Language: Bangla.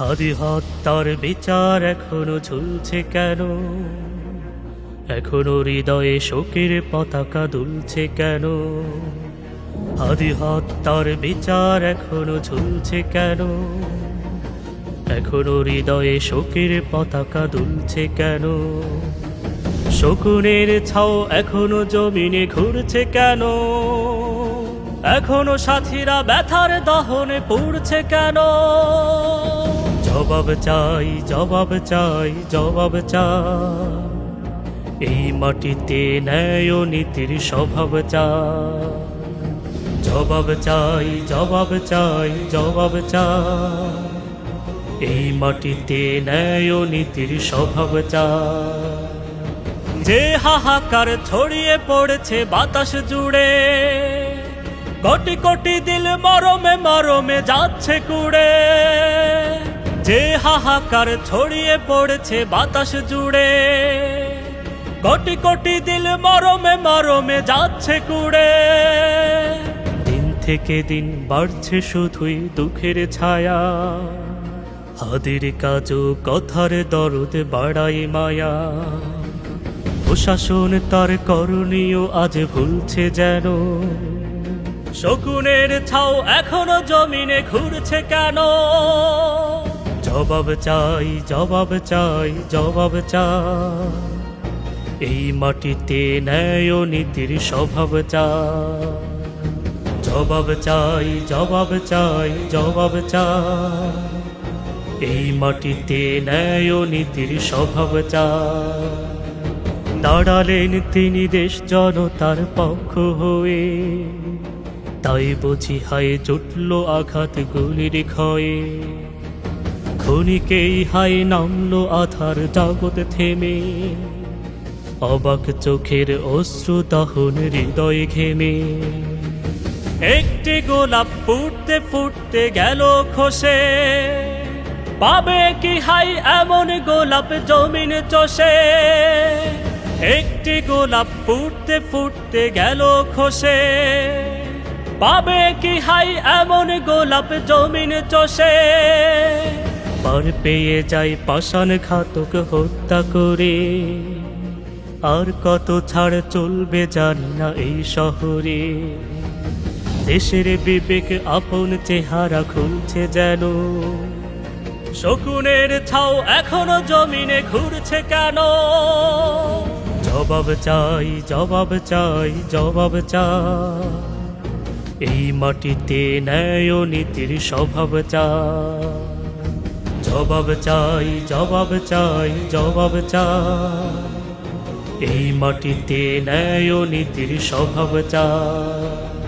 হাদি হত্যার বিচার এখনো ঝুলছে কেন? এখনো হৃদয়ে শোকের পতাকা দুলছে কেন? হাদি হত্যার বিচার এখনো ঝুলছে কেন? এখনো হৃদয়ে শোকের পতাকা দুলছে কেন? শকুনের ছাও এখনো জমিনে ঘুরছে কেন? এখনো সাথীরা ব্যথার দহনে পুড়ছে কেন? জবাব চাই, জবাব চাই, জবাব চাই, এই মাটিতে ন্যায় ও নীতির স্বভাব চাই। জবাব চাই, জবাব চাই, জবাব চাই, এই মাটিতে ন্যায় ও নীতির স্বভাব চাই। যে হাহাকার ছড়িয়ে পড়েছে বাতাস জুড়ে, কোটি কোটি দিল মরমে মরমে যাচ্ছে কুড়ে। যে হাহাকার ছড়িয়ে পড়েছে বাতাস জুড়ে, কোটি কোটি দিল মরমে মরমে যাচ্ছে কুড়ে। দিন থেকে দিন বাড়ছে শুধুই দুঃখের ছায়া, হাদির কাজও কথার দরদ বাড়াই মায়া। প্রশাসন তার করণীয় আজ ভুলছে যেন, শকুনের ছাও এখনো জমিনে ঘুরছে কেন? জবাব চাই, জবাব চাই, জবাব চাই, এই মাটিতে ন্যায় ও নীতির স্বভাব চাই। জবাব চাই, জবাব চাই, জবাব চাই, এই মাটিতে ন্যায় ও নীতির স্বভাব চাই। দাঁড়ালেন তিনি দেশ জনতার পক্ষ হয়ে, তাই বুঝি হায় জুটল আঘাত গুলির ক্ষয়ে। ক্ষণিকেই হায় নামলো আধার জগৎ থেমে, অবাক চোখের অশ্রু দহন হৃদয় ঘেমে। একটি গোলাপ ফুটতে ফুটতে গেল খসে, পাবে কি হাই এমন গোলাপ জমিন চষে। একটি গোলাপ ফুটতে ফুটতে গেল খসে, পাবে কি হাই এমন গোলাপ জমিন চষে। পার পেয়ে যায় পাষাণ ঘাতক হত্যা করে, আর কত ছাড় চলবে জানি না এই শহরে। দেশের বিবেক আপন চেহারা খুলছে যেন, শকুনের ছাও এখনো জমিনে ঘুরছে কেন? জবাব চাই, জবাব চাই, জবাব চাই, এই মাটিতে ন্যায় ও নীতির স্বভাব চাই। জবাব চাই, জবাব চাই, জবাব চাই, এই মাটিতে ন্যায় ও নীতির স্বভাব চাই।